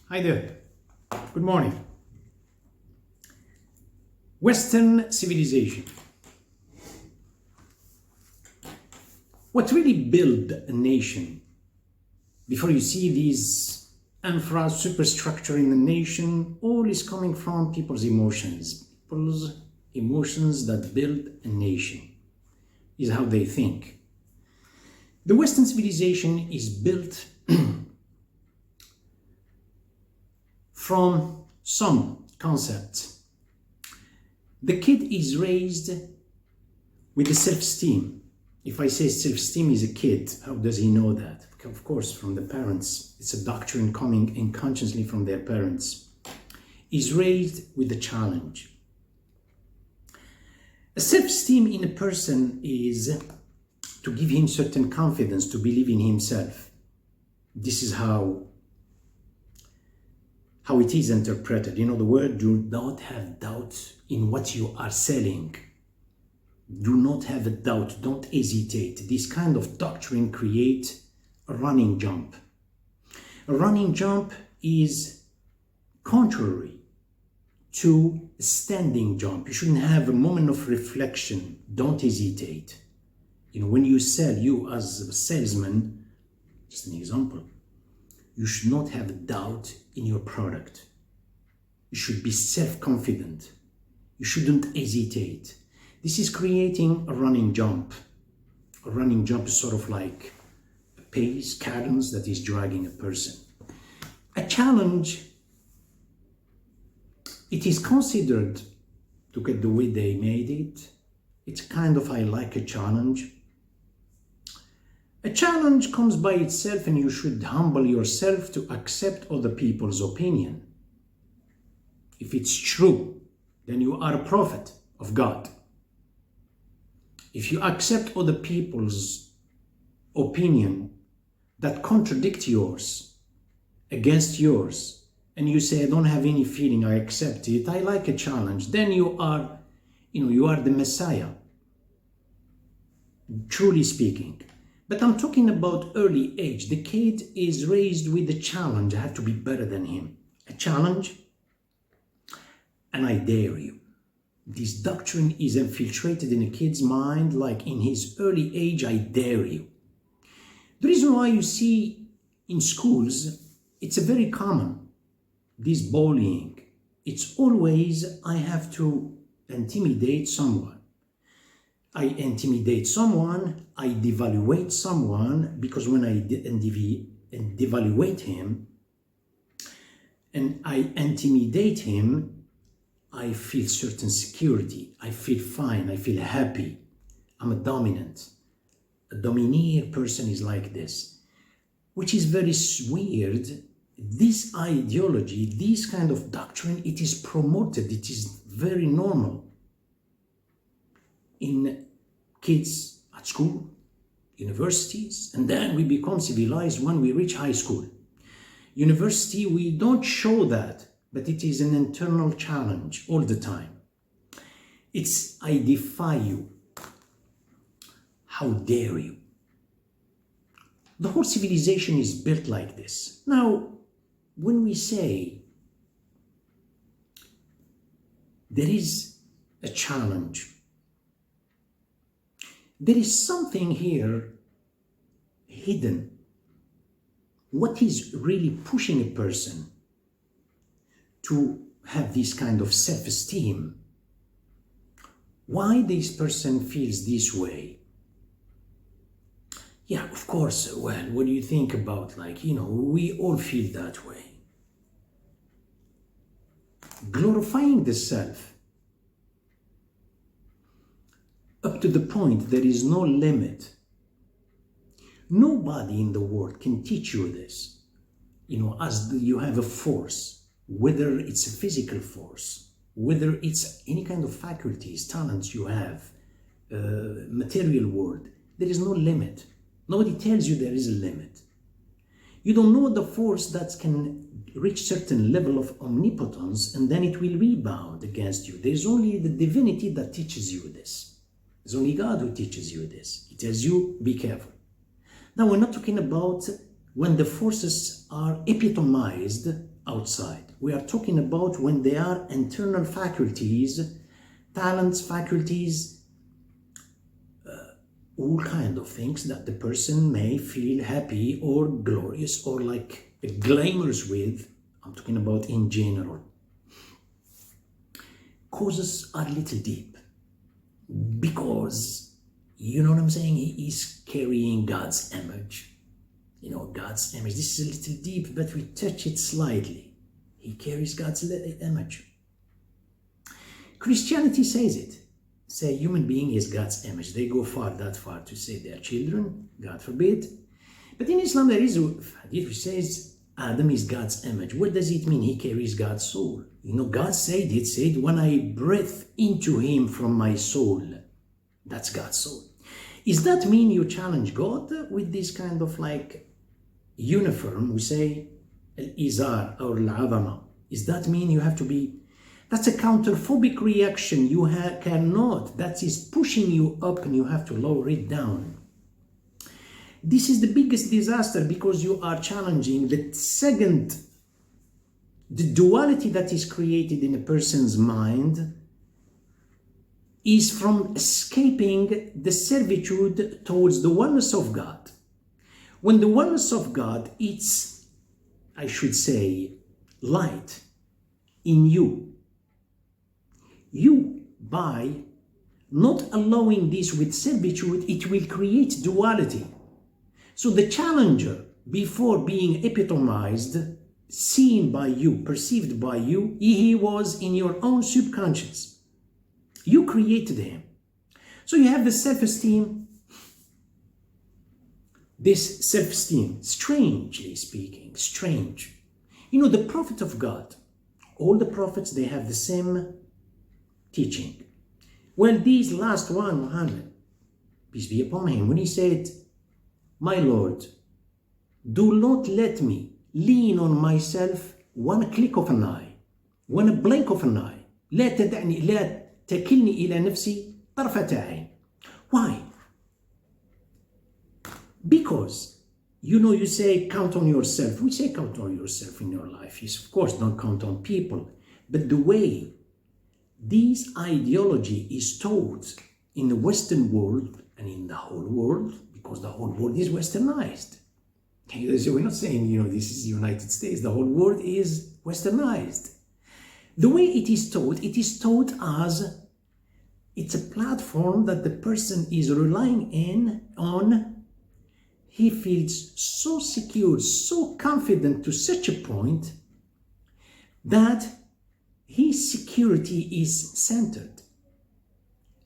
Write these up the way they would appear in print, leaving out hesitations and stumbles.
Hi there. Good morning. Western civilization. What really built a nation? Before you see these superstructure in the nation, all is coming from people's emotions. People's emotions that build a nation is how they think. The Western civilization is built from some concepts. The kid is raised with the self-esteem. If I say self-esteem is a kid, how does he know that? Of course, from the parents. It's a doctrine coming unconsciously from their parents. He's raised with a challenge. A self-esteem in a person is to give him certain confidence, to believe in himself. This is how it is interpreted. You know, the word, do not have doubt in what you are selling. Do not have a doubt, don't hesitate. This kind of doctrine creates a running jump. A running jump is contrary to a standing jump. You shouldn't have a moment of reflection. Don't hesitate. You know, when you sell, you as a salesman, just an example, you should not have a doubt in your product. You should be self-confident. You shouldn't hesitate. This is creating a running jump. A running jump is sort of like a pace, cadence that is dragging a person. A challenge, it is considered, look at the way they made it, it's kind of, I like a challenge. A challenge comes by itself and you should humble yourself to accept other people's opinion. If it's true, then you are a prophet of God. If you accept other people's opinion that contradict yours, against yours, and you say, I don't have any feeling, I accept it, I like a challenge, then you are the Messiah, truly speaking. But I'm talking about early age. The kid is raised with a challenge. I have to be better than him. A challenge, and I dare you. This doctrine is infiltrated in a kid's mind like in his early age, I dare you. The reason why you see in schools, it's a very common, this bullying. It's always, I have to intimidate someone. I intimidate someone, I devaluate someone, because when I devaluate him and I intimidate him, I feel certain security, I feel fine, I feel happy. I'm a dominant. A domineer person is like this, which is very weird. This ideology, this kind of doctrine, it is promoted, it is very normal in kids at school, universities, and then we become civilized when we reach high school. University, we don't show that, but it is an internal challenge all the time. It's, I defy you. How dare you? The whole civilization is built like this. Now, when we say there is a challenge, there is something here hidden. What is really pushing a person to have this kind of self-esteem? Why this person feels this way? Yeah, of course, well, what do you think about, we all feel that way. Glorifying the self, up to the point there is no limit. Nobody in the world can teach you this. As you have a force, whether it's a physical force, whether it's any kind of faculties, talents you have, material world, there is no limit. Nobody tells you there is a limit. You don't know the force that can reach certain level of omnipotence and then it will rebound against you. There's only the divinity that teaches you this. There's only God who teaches you this. He tells you, be careful. Now, we're not talking about when the forces are epitomized outside. We are talking about when they are internal faculties, talents, faculties, all kind of things that the person may feel happy or glorious or like glamorous with. I'm talking about in general. Causes are a little deep because, you know what I'm saying, he is carrying God's image. You know, God's image. This is a little deep, but we touch it slightly. He carries God's image. Christianity says it. Say human being is God's image. They go that far to say they are children, God forbid. But in Islam there is a hadith which says Adam is God's image. What does it mean? He carries God's soul. You know, God said when I breathe into him from my soul, that's God's soul. Does that mean you challenge God with this kind of like uniform? We say al-izar or al-azama. Does that mean you have to be? That's a counterphobic reaction. You cannot. That is pushing you up and you have to lower it down. This is the biggest disaster because you are challenging the duality that is created in a person's mind is from escaping the servitude towards the oneness of God. When the oneness of God, it's, I should say, light in you. You, by not allowing this with servitude, it will create duality. So the challenger, before being epitomized, seen by you, perceived by you, he was in your own subconscious. You created him. So you have the self-esteem. This self-esteem, strangely speaking, strange. You know, the prophet of God, all the prophets, they have the same teaching. Well, these last one, Muhammad, peace be upon him, when he said, my Lord, do not let me lean on myself one click of an eye, one blink of an eye. لا تكلني إلى نفسي طرفة عين. Why? Because, you know, you say count on yourself. We say count on yourself in your life. Yes, of course, don't count on people. But the way this ideology is taught in the Western world and in the whole world, because the whole world is westernized. So we're not saying, you know, this is the United States. The whole world is westernized. The way it is taught as it's a platform that the person is relying on. He feels so secure, so confident to such a point that his security is centered.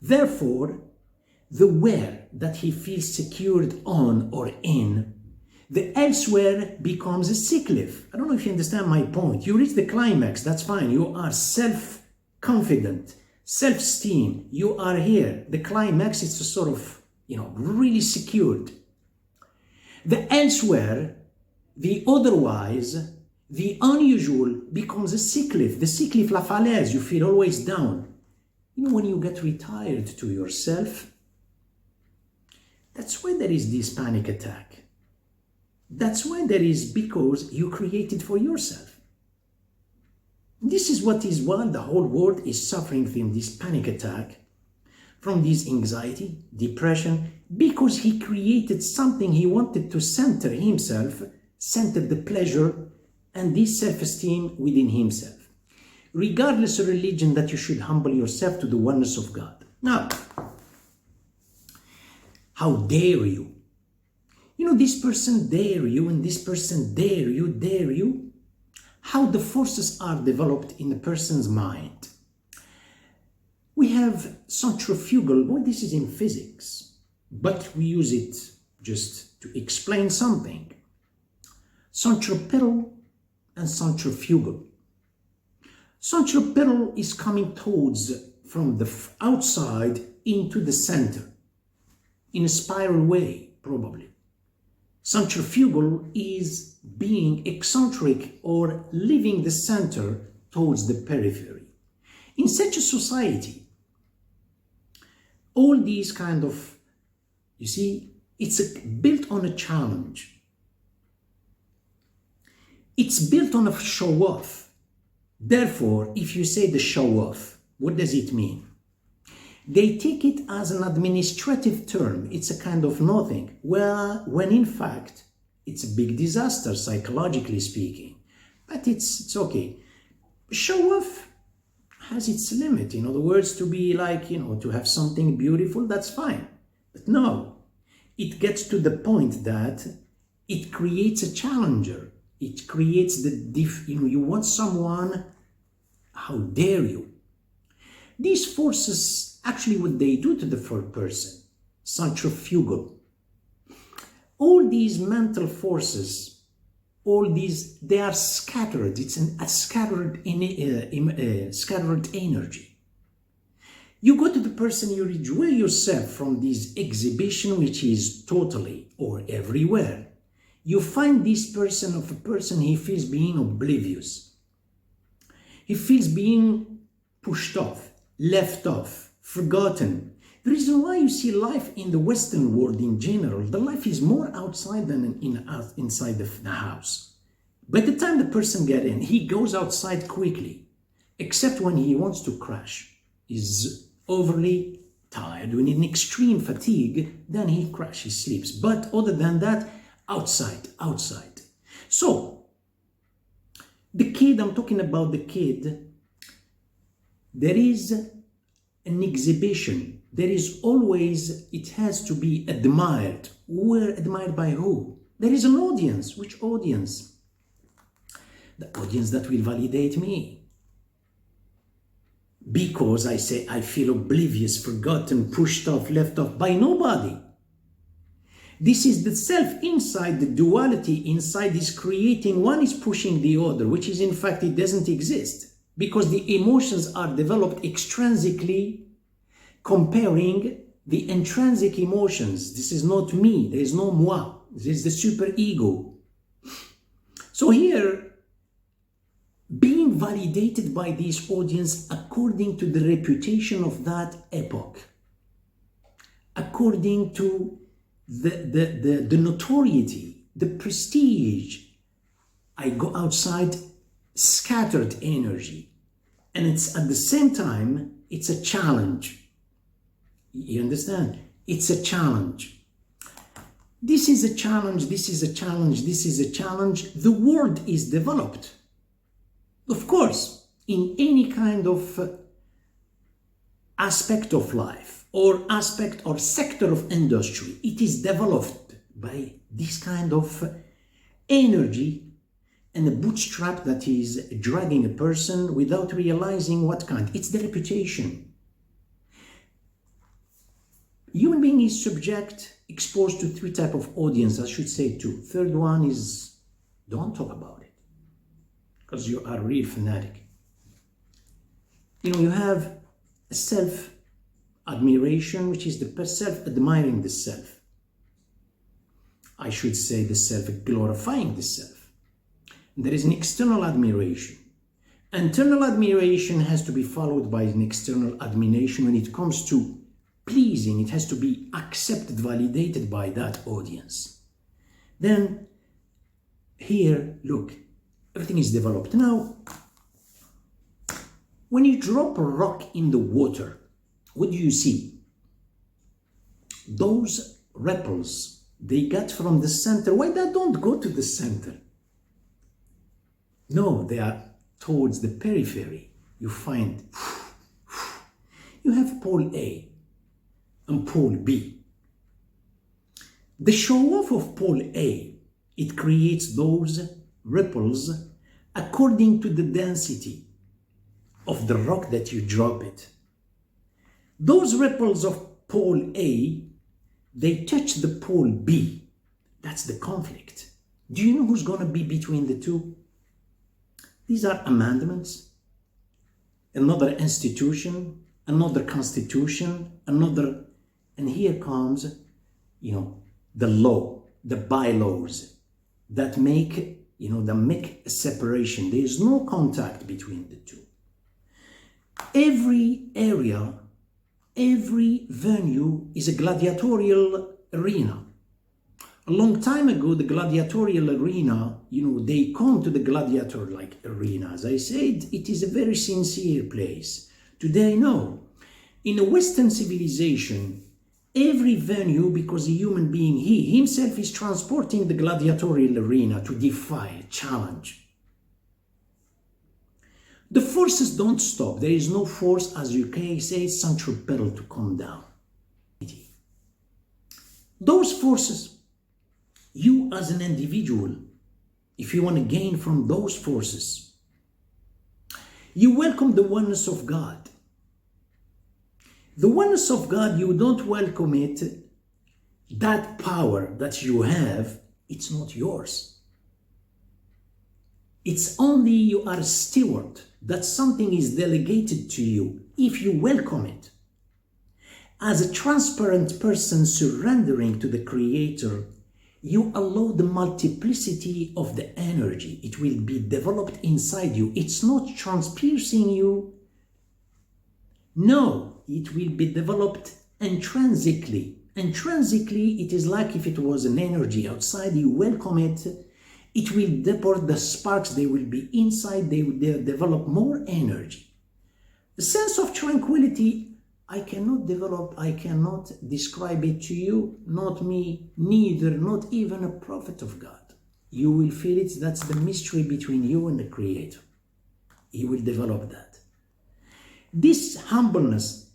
Therefore, the where that he feels secured on or in, the elsewhere becomes a sea cliff. I don't know if you understand my point. You reach the climax, that's fine. You are self-confident, self-esteem. You are here. The climax is a sort of, you know, really secured. The elsewhere, the otherwise, the unusual becomes a sea cliff. The sea cliff, la falaise, you feel always down. You know, when you get retired to yourself, that's when there is this panic attack. That's when there is, because you created for yourself. This is what is why the whole world is suffering from this panic attack, from this anxiety, depression, because he created something he wanted to center himself, center the pleasure and this self-esteem within himself. Regardless of religion, that you should humble yourself to the oneness of God. Now, how dare you? You know, this person dare you and this person dare you. How the forces are developed in a person's mind. We have centrifugal, well, this is in physics, but we use it just to explain something. Centripetal and centrifugal. Centripetal is coming towards from the outside into the center in a spiral way, probably. Centrifugal is being eccentric or leaving the center towards the periphery. In such a society, all these kind of, you see, it's built on a challenge. It's built on a show off. Therefore, if you say the show off, what does it mean? They take it as an administrative term. It's a kind of nothing. Well, when in fact, it's a big disaster, psychologically speaking. But it's okay. Show off has its limit. In other words, to be like, to have something beautiful, that's fine. But no, it gets to the point that it creates a challenger. It creates you want someone, how dare you? These forces, actually what they do to the third person, centrifugal. All these mental forces, they are scattered. It's a scattered energy. You go to the person, you withdraw yourself from this exhibition, which is totally or everywhere. You find this person of a person, he feels being oblivious. He feels being pushed off, left off, forgotten. The reason why you see life in the Western world in general, the life is more outside than inside the house. By the time the person gets in, he goes outside quickly, except when he wants to crash. He's overly tired, when in extreme fatigue, then he crashes, sleeps. But other than that, outside. So, the kid, I'm talking about the kid, there is an exhibition. There is always, it has to be admired. Where admired by who? There is an audience. Which audience? The audience that will validate me. Because I say I feel oblivious, forgotten, pushed off, left off by nobody. This is the self inside, the duality inside is creating, one is pushing the other, which is in fact, it doesn't exist. Because the emotions are developed extrinsically, comparing the intrinsic emotions. This is not me, there is no moi, this is the super ego. So here, being validated by this audience according to the reputation of that epoch, according to the notoriety, the prestige. I go outside, scattered energy, and it's at the same time, it's a challenge. You understand? It's a challenge. This is a challenge, this is a challenge, this is a challenge. The world is developed. Of course, in any kind of aspect of life or aspect or sector of industry, it is developed by this kind of energy and a bootstrap that is dragging a person without realizing what kind. It's the reputation. Human being is exposed to three types of audience, I should say two. Third one is, don't talk about it, because you are a real fanatic. You have a self-admiration, which is the self-admiring the self. I should say the self-glorifying the self. And there is an external admiration. Internal admiration has to be followed by an external admiration when it comes to pleasing. It has to be accepted, validated by that audience. Then here, look, everything is developed. Now, when you drop a rock in the water, what do you see? Those ripples, they get from the center. Why they don't go to the center? No, they are towards the periphery. You find, you have pole A and pole B. The show-off of pole A, it creates those ripples according to the density of the rock that you drop it. Those ripples of pole A, they touch the pole B. That's the conflict. Do you know who's going to be between the two? These are amendments, another institution, another constitution, another, and here comes, the law, the bylaws that make, that make a separation. There is no contact between the two. Every area, every venue is a gladiatorial arena. A long time ago, the gladiatorial arena, they come to the gladiator like arena. As I said, it is a very sincere place. Today, no. In a Western civilization, every venue, because a human being, he himself is transporting the gladiatorial arena to defy, challenge. The forces don't stop. There is no force, as you can say, centripetal to come down. Those forces, you as an individual, if you want to gain from those forces, you welcome the oneness of God. The oneness of God, you don't welcome it. That power that you have, it's not yours. It's only you are a steward, that something is delegated to you if you welcome it. As a transparent person surrendering to the Creator, you allow the multiplicity of the energy. It will be developed inside you. It's not transpiercing you. No, it will be developed intrinsically. Intrinsically, it is like if it was an energy outside, you welcome it. It will deport the sparks, they will be inside, they will develop more energy. The sense of tranquility, I cannot develop, I cannot describe it to you, not me, neither, not even a prophet of God. You will feel it, that's the mystery between you and the Creator. He will develop that. This humbleness,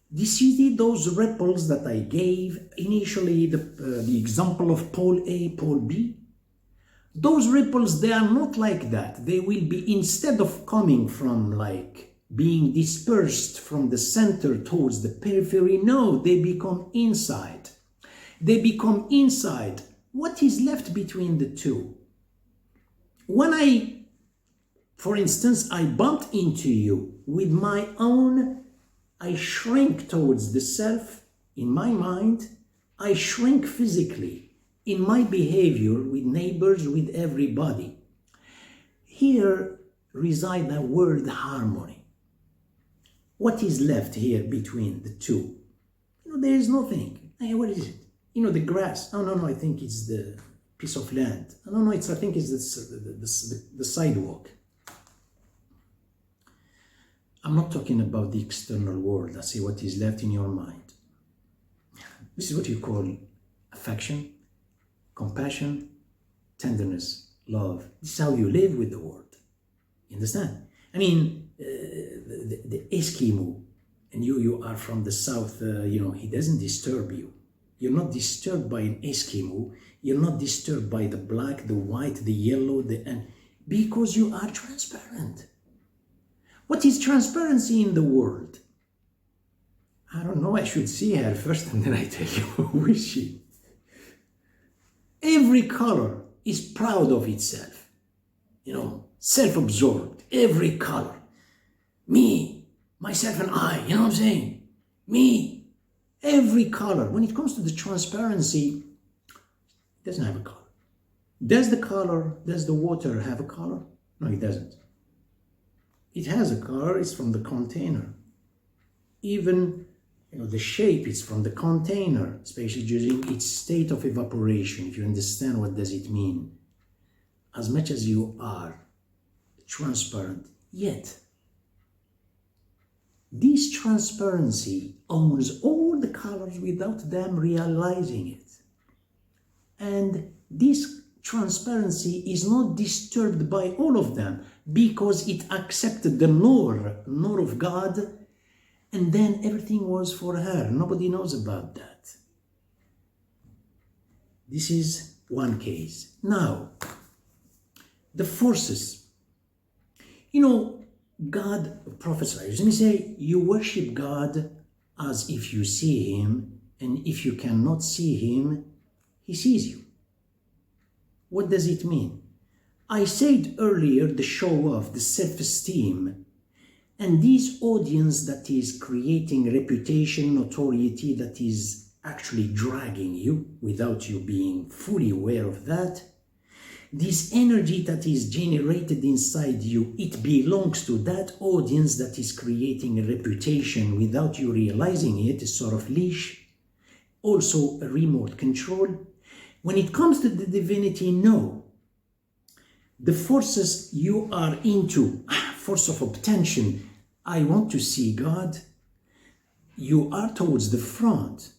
you see those ripples that I gave initially, the example of pole A, pole B? Those ripples, they are not like that. They will be, instead of coming from like being dispersed from the center towards the periphery, no, they become inside. They become inside. What is left between the two? When for instance, I bumped into you with my own, I shrink towards the self in my mind, I shrink physically in my behavior with neighbors, with everybody. Here reside a world harmony. What is left here between the two? There is nothing. Hey, what is it? The grass. Oh, no, I think it's the piece of land. No, I think it's the sidewalk. I'm not talking about the external world. I say what is left in your mind. This is what you call affection, compassion, tenderness, love. This is how you live with the world. You understand? I mean, the Eskimo, and you are from the south, he doesn't disturb you. You're not disturbed by an Eskimo. You're not disturbed by the black, the white, the yellow, because you are transparent. What is transparency in the world? I don't know. I should see her first and then I tell you who is she. Every color is proud of itself. Self-absorbed. Every color. Me, myself and I, you know what I'm saying? Me. Every color. When it comes to the transparency, it doesn't have a color. Does the water have a color? No, it doesn't. It has a color, it's from the container. Even the shape is from the container, especially during its state of evaporation, if you understand what does it mean. As much as you are transparent, yet this transparency owns all the colors without them realizing it. And this transparency is not disturbed by all of them because it accepted the Nur of God, and then everything was for her. Nobody knows about that. This is one case. Now, the forces. God, prophets, let me say, you worship God as if you see Him, and if you cannot see Him, He sees you. What does it mean? I said earlier the show off, the self-esteem, and this audience that is creating reputation, notoriety, that is actually dragging you without you being fully aware of that. This energy that is generated inside you, it belongs to that audience that is creating a reputation without you realizing it, a sort of leash, also a remote control. When it comes to the divinity, no. The forces you are into, force of obtention, I want to see God, you are towards the front.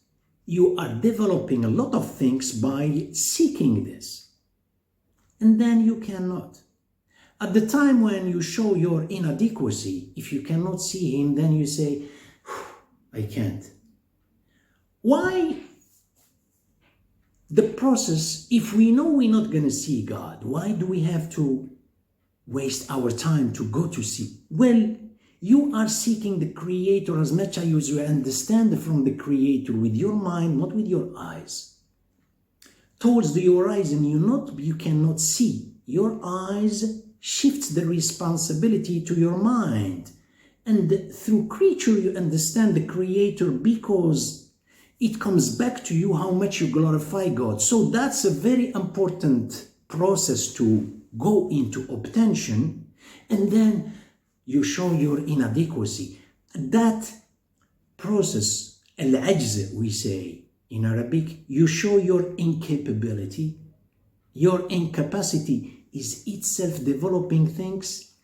You are developing a lot of things by seeking this. And then you cannot. At the time when you show your inadequacy, if you cannot see him, then you say, I can't. Why the process, if we know we're not going to see God, why do we have to waste our time to go to see? Well, you are seeking the Creator as much as you understand from the Creator with your mind, not with your eyes. Towards the horizon, you cannot see. Your eyes shifts the responsibility to your mind. And through creature, you understand the Creator because it comes back to you how much you glorify God. So that's a very important process to go into obtention. And then you show your inadequacy. That process, al-ajz we say in Arabic, you show your incapability. Your incapacity is itself developing things,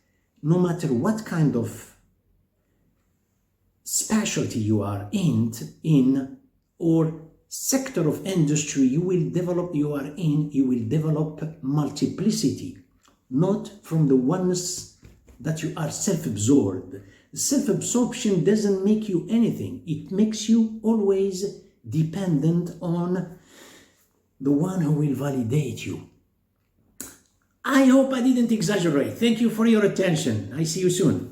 no matter what kind of specialty you are in or sector of industry you will develop, you will develop multiplicity, not from the oneness that you are self-absorbed. Self-absorption doesn't make you anything. It makes you always dependent on the one who will validate you. I hope I didn't exaggerate. Thank you for your attention. I see you soon.